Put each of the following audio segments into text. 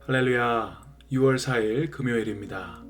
할렐루야, 6월 4일 금요일입니다.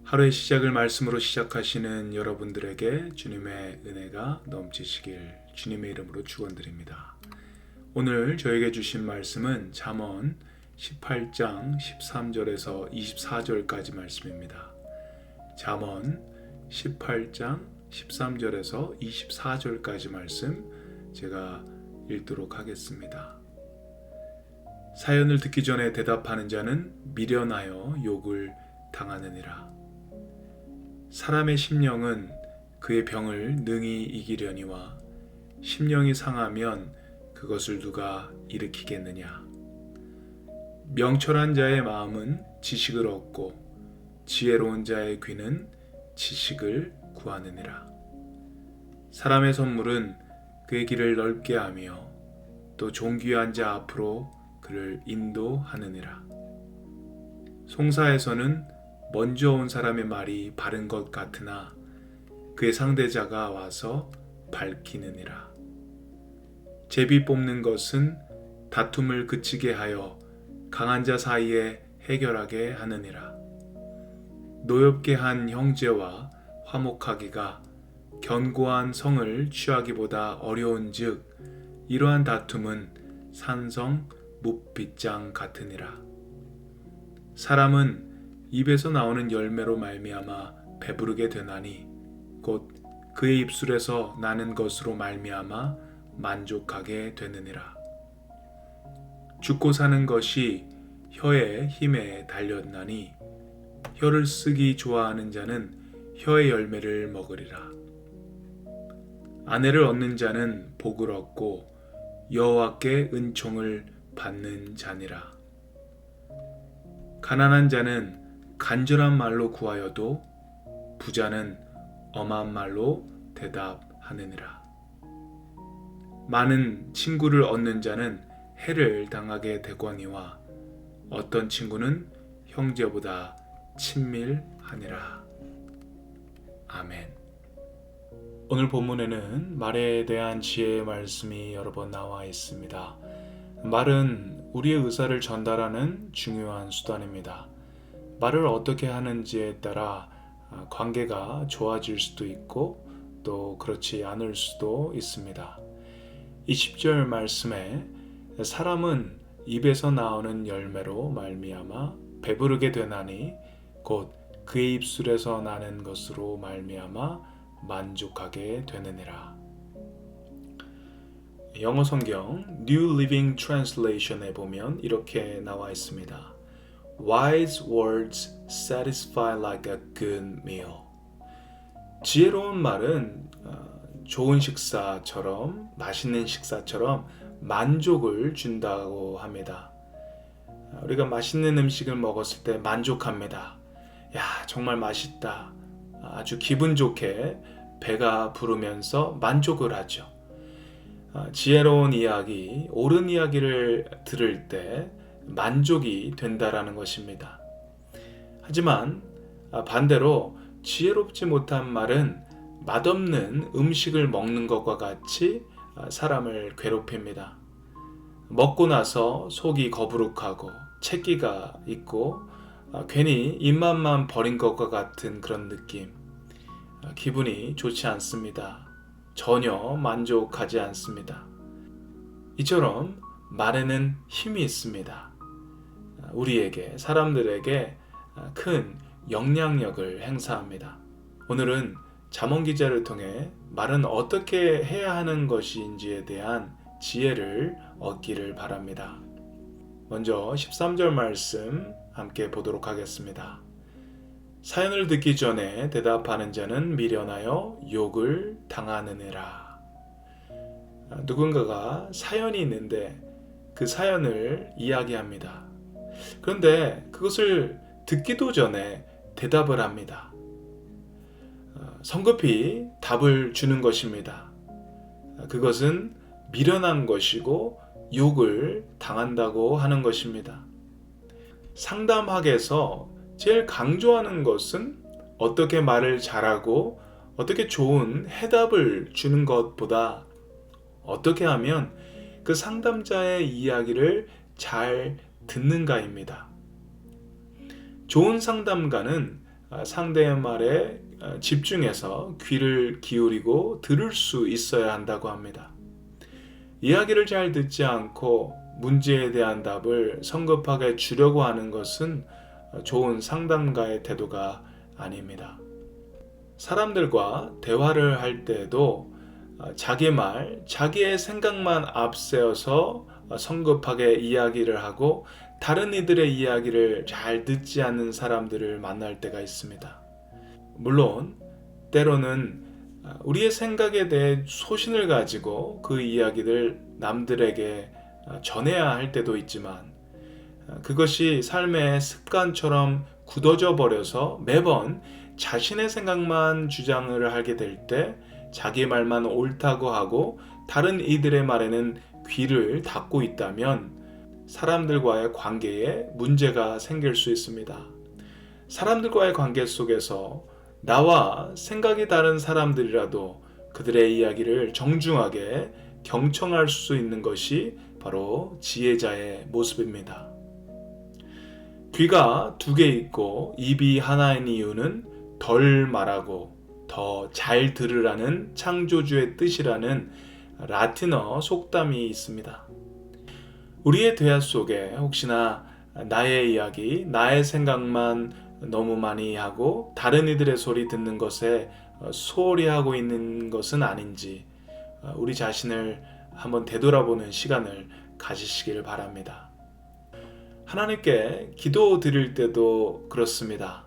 하루의 시작을 말씀으로 시작하시는 여러분들에게 주님의 은혜가 넘치시길 주님의 이름으로 축원드립니다. 오늘 저에게 주신 말씀은 잠언 18장 13절에서 24절까지 말씀입니다. 잠언 18장 13절에서 24절까지 말씀 제가 읽도록 하겠습니다. 사연을 듣기 전에 대답하는 자는 미련하여 욕을 당하느니라. 사람의 심령은 그의 병을 능히 이기려니와 심령이 상하면 그것을 누가 일으키겠느냐. 명철한 자의 마음은 지식을 얻고 지혜로운 자의 귀는 지식을 구하느니라. 사람의 선물은 그의 길을 넓게 하며 또 존귀한 자 앞으로 그를 인도하느니라. 송사에서는 먼저 온 사람의 말이 바른 것 같으나 그의 상대자가 와서 밝히느니라. 제비 뽑는 것은 다툼을 그치게 하여 강한 자 사이에 해결하게 하느니라. 노엽게 한 형제와 화목하기가 견고한 성을 취하기보다 어려운즉 이러한 다툼은 산성 묵빗장 같으니라. 사람은 입에서 나오는 열매로 말미암아 배부르게 되나니 곧 그의 입술에서 나는 것으로 말미암아 만족하게 되느니라. 죽고 사는 것이 혀의 힘에 달렸나니 혀를 쓰기 좋아하는 자는 혀의 열매를 먹으리라. 아내를 얻는 자는 복을 얻고 여호와께 은총을 받는 자니라. 가난한 자는 간절한 말로 구하여도 부자는 엄한 말로 대답하느니라. 많은 친구를 얻는 자는 해를 당하게 되거니와 어떤 친구는 형제보다 친밀하니라. 아멘. 오늘 본문에는 말에 대한 지혜의 말씀이 여러 번 나와 있습니다. 말은 우리의 의사를 전달하는 중요한 수단입니다. 말을 어떻게 하는지에 따라 관계가 좋아질 수도 있고 또 그렇지 않을 수도 있습니다. 20절 말씀에 사람은 입에서 나오는 열매로 말미암아 배부르게 되나니 곧 그의 입술에서 나는 것으로 말미암아 만족하게 되느니라. 영어 성경 New Living Translation에 보면 이렇게 나와 있습니다. Wise words satisfy like a good meal. 지혜로운 말은 좋은 식사처럼, 맛있는 식사처럼 만족을 준다고 합니다. 우리가 맛있는 음식을 먹었을 때 만족합니다. 야, 정말 맛있다. 아주 기분 좋게 배가 부르면서 만족을 하죠. 지혜로운 이야기, 옳은 이야기를 들을 때 만족이 된다라는 것입니다. 하지만 반대로 지혜롭지 못한 말은 맛없는 음식을 먹는 것과 같이 사람을 괴롭힙니다. 먹고 나서 속이 거부룩하고 채기가 있고 괜히 입맛만 버린 것과 같은 그런 느낌, 기분이 좋지 않습니다. 전혀 만족하지 않습니다. 이처럼 말에는 힘이 있습니다. 우리에게, 사람들에게 큰 영향력을 행사합니다. 오늘은 잠언 기자를 통해 말은 어떻게 해야 하는 것인지에 대한 지혜를 얻기를 바랍니다. 먼저 13절 말씀 함께 보도록 하겠습니다. 사연을 듣기 전에 대답하는 자는 미련하여 욕을 당하느니라. 누군가가 사연이 있는데 그 사연을 이야기합니다. 그런데 그것을 듣기도 전에 대답을 합니다. 성급히 답을 주는 것입니다. 그것은 미련한 것이고 욕을 당한다고 하는 것입니다. 상담학에서 제일 강조하는 것은 어떻게 말을 잘하고 어떻게 좋은 해답을 주는 것보다 어떻게 하면 그 상담자의 이야기를 잘 듣는가입니다. 좋은 상담가는 상대의 말에 집중해서 귀를 기울이고 들을 수 있어야 한다고 합니다. 이야기를 잘 듣지 않고 문제에 대한 답을 성급하게 주려고 하는 것은 좋은 상담가의 태도가 아닙니다. 사람들과 대화를 할 때에도 자기 말, 자기의 생각만 앞세워서 성급하게 이야기를 하고 다른 이들의 이야기를 잘 듣지 않는 사람들을 만날 때가 있습니다. 물론 때로는 우리의 생각에 대해 소신을 가지고 그 이야기를 남들에게 전해야 할 때도 있지만 그것이 삶의 습관처럼 굳어져 버려서 매번 자신의 생각만 주장을 하게 될 때 자기 말만 옳다고 하고 다른 이들의 말에는 귀를 닫고 있다면 사람들과의 관계에 문제가 생길 수 있습니다. 사람들과의 관계 속에서 나와 생각이 다른 사람들이라도 그들의 이야기를 정중하게 경청할 수 있는 것이 바로 지혜자의 모습입니다. 귀가 2개 있고 입이 하나인 이유는 덜 말하고 더 잘 들으라는 창조주의 뜻이라는 라틴어 속담이 있습니다. 우리의 대화 속에 혹시나 나의 이야기, 나의 생각만 너무 많이 하고 다른 이들의 소리 듣는 것에 소홀히 하고 있는 것은 아닌지 우리 자신을 한번 되돌아보는 시간을 가지시기를 바랍니다. 하나님께 기도 드릴 때도 그렇습니다.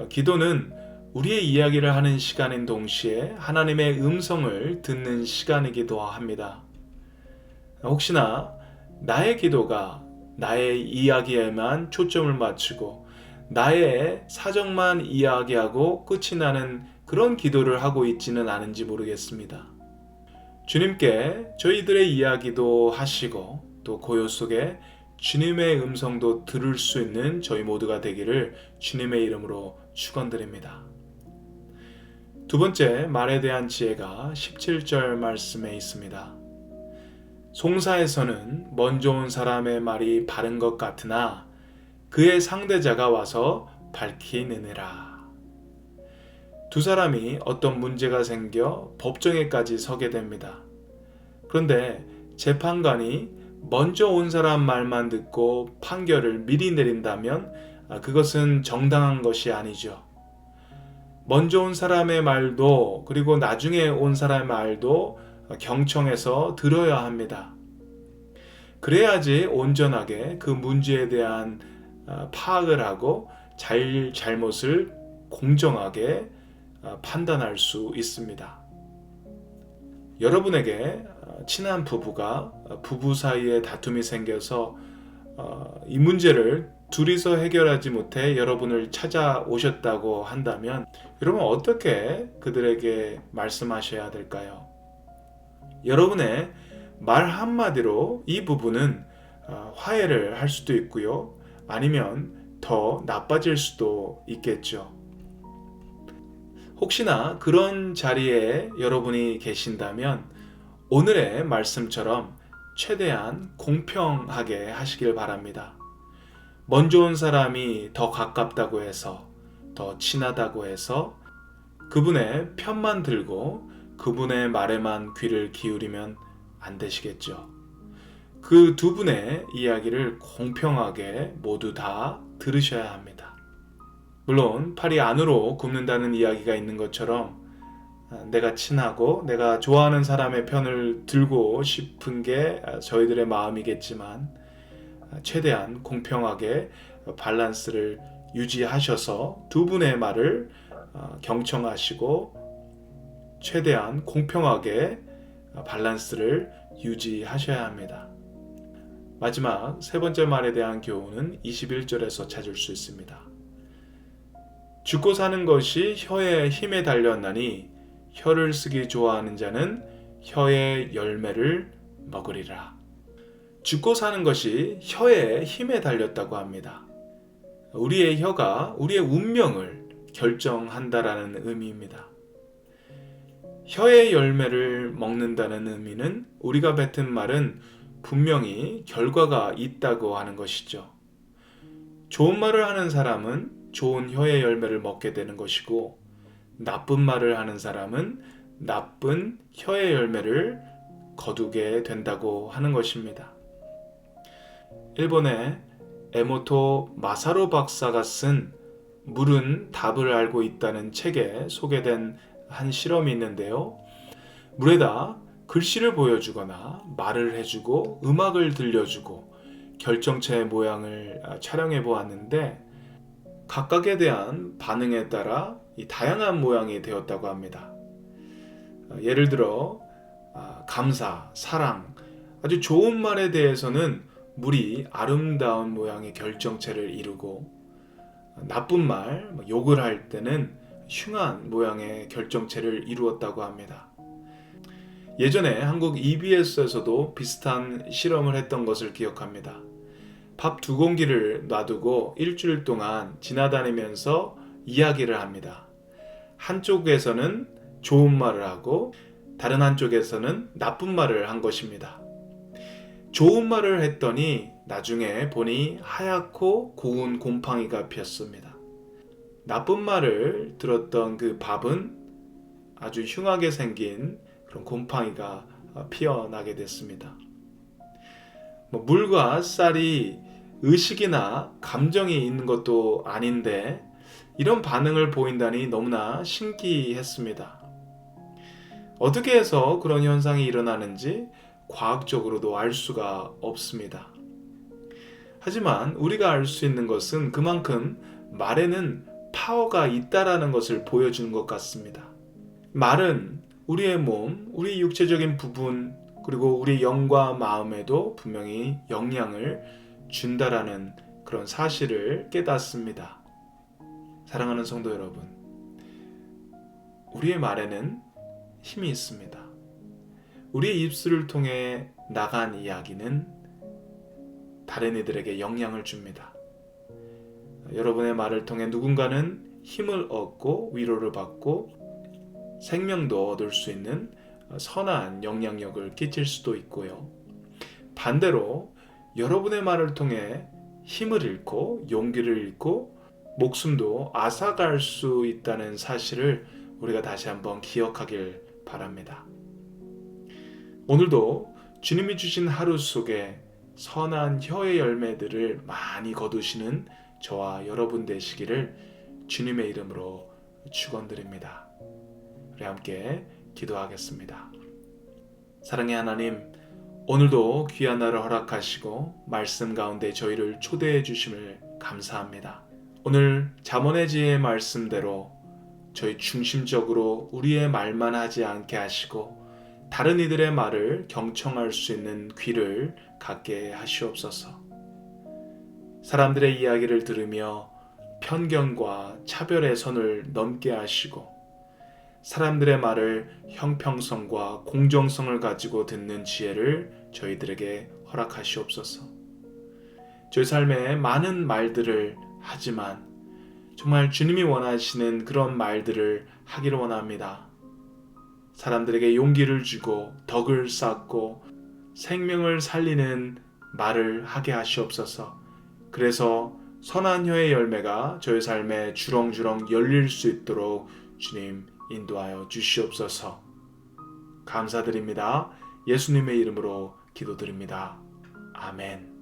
기도는 우리의 이야기를 하는 시간인 동시에 하나님의 음성을 듣는 시간이기도 합니다. 혹시나 나의 기도가 나의 이야기에만 초점을 맞추고 나의 사정만 이야기하고 끝이 나는 그런 기도를 하고 있지는 않은지 모르겠습니다. 주님께 저희들의 이야기도 하시고 또 고요 속에 주님의 음성도 들을 수 있는 저희 모두가 되기를 주님의 이름으로 축원드립니다. 2번째 말에 대한 지혜가 17절 말씀에 있습니다. 송사에서는 먼저 온 사람의 말이 바른 것 같으나 그의 상대자가 와서 밝히느니라. 2 사람이 어떤 문제가 생겨 법정에까지 서게 됩니다. 그런데 재판관이 먼저 온 사람 말만 듣고 판결을 미리 내린다면 그것은 정당한 것이 아니죠. 먼저 온 사람의 말도 그리고 나중에 온 사람의 말도 경청해서 들어야 합니다. 그래야지 온전하게 그 문제에 대한 파악을 하고 잘못을 공정하게 판단할 수 있습니다. 여러분에게 친한 부부가 부부 사이에 다툼이 생겨서 이 문제를 둘이서 해결하지 못해 여러분을 찾아오셨다고 한다면 여러분 어떻게 그들에게 말씀하셔야 될까요? 여러분의 말 한마디로 이 부부는 화해를 할 수도 있고요. 아니면 더 나빠질 수도 있겠죠. 혹시나 그런 자리에 여러분이 계신다면 오늘의 말씀처럼 최대한 공평하게 하시길 바랍니다. 먼저 온 사람이 더 가깝다고 해서, 더 친하다고 해서 그분의 편만 들고 그분의 말에만 귀를 기울이면 안 되시겠죠. 그 2분의 이야기를 공평하게 모두 다 들으셔야 합니다. 물론 팔이 안으로 굽는다는 이야기가 있는 것처럼 내가 친하고 내가 좋아하는 사람의 편을 들고 싶은 게 저희들의 마음이겠지만 최대한 공평하게 밸런스를 유지하셔서 2분의 말을 경청하시고 최대한 공평하게 밸런스를 유지하셔야 합니다. 마지막 3번째 말에 대한 교훈은 21절에서 찾을 수 있습니다. 죽고 사는 것이 혀의 힘에 달렸나니 혀를 쓰기 좋아하는 자는 혀의 열매를 먹으리라. 죽고 사는 것이 혀의 힘에 달렸다고 합니다. 우리의 혀가 우리의 운명을 결정한다라는 의미입니다. 혀의 열매를 먹는다는 의미는 우리가 뱉은 말은 분명히 결과가 있다고 하는 것이죠. 좋은 말을 하는 사람은 좋은 혀의 열매를 먹게 되는 것이고, 나쁜 말을 하는 사람은 나쁜 혀의 열매를 거두게 된다고 하는 것입니다. 일본의 에모토 마사로 박사가 쓴 물은 답을 알고 있다는 책에 소개된 한 실험이 있는데요. 물에다 글씨를 보여주거나 말을 해주고 음악을 들려주고 결정체의 모양을 촬영해 보았는데, 각각에 대한 반응에 따라 이 다양한 모양이 되었다고 합니다. 예를 들어 감사, 사랑, 아주 좋은 말에 대해서는 물이 아름다운 모양의 결정체를 이루고, 나쁜 말, 욕을 할 때는 흉한 모양의 결정체를 이루었다고 합니다. 예전에 한국 EBS에서도 비슷한 실험을 했던 것을 기억합니다. 밥 2공기를 놔두고 일주일 동안 지나다니면서 이야기를 합니다. 한쪽에서는 좋은 말을 하고 다른 한쪽에서는 나쁜 말을 한 것입니다. 좋은 말을 했더니 나중에 보니 하얗고 고운 곰팡이가 피었습니다. 나쁜 말을 들었던 그 밥은 아주 흉하게 생긴 그런 곰팡이가 피어나게 됐습니다. 물과 쌀이 의식이나 감정이 있는 것도 아닌데 이런 반응을 보인다니 너무나 신기했습니다. 어떻게 해서 그런 현상이 일어나는지 과학적으로도 알 수가 없습니다. 하지만 우리가 알 수 있는 것은 그만큼 말에는 파워가 있다라는 것을 보여주는 것 같습니다. 말은 우리의 몸, 우리 육체적인 부분, 그리고 우리 영과 마음에도 분명히 영향을 준다라는 그런 사실을 깨닫습니다. 사랑하는 성도 여러분, 우리의 말에는 힘이 있습니다. 우리의 입술을 통해 나간 이야기는 다른 이들에게 영향을 줍니다. 여러분의 말을 통해 누군가는 힘을 얻고 위로를 받고 생명도 얻을 수 있는 선한 영향력을 끼칠 수도 있고요. 반대로 여러분의 말을 통해 힘을 잃고 용기를 잃고 목숨도 앗아갈 수 있다는 사실을 우리가 다시 한번 기억하길 바랍니다. 오늘도 주님이 주신 하루 속에 선한 혀의 열매들을 많이 거두시는 저와 여러분 되시기를 주님의 이름으로 축원드립니다. 우리 함께 기도하겠습니다. 사랑의 하나님, 오늘도 귀한 날을 허락하시고 말씀 가운데 저희를 초대해 주심을 감사합니다. 오늘 잠언의 지혜의 말씀대로 저희 중심적으로 우리의 말만 하지 않게 하시고 다른 이들의 말을 경청할 수 있는 귀를 갖게 하시옵소서. 사람들의 이야기를 들으며 편견과 차별의 선을 넘게 하시고 사람들의 말을 형평성과 공정성을 가지고 듣는 지혜를 저희들에게 허락하시옵소서. 저희 삶에 많은 말들을 하지만 정말 주님이 원하시는 그런 말들을 하기를 원합니다. 사람들에게 용기를 주고 덕을 쌓고 생명을 살리는 말을 하게 하시옵소서. 그래서 선한 혀의 열매가 저희 삶에 주렁주렁 열릴 수 있도록 주님 인도하여 주시옵소서. 감사드립니다. 예수님의 이름으로 기도드립니다. 아멘.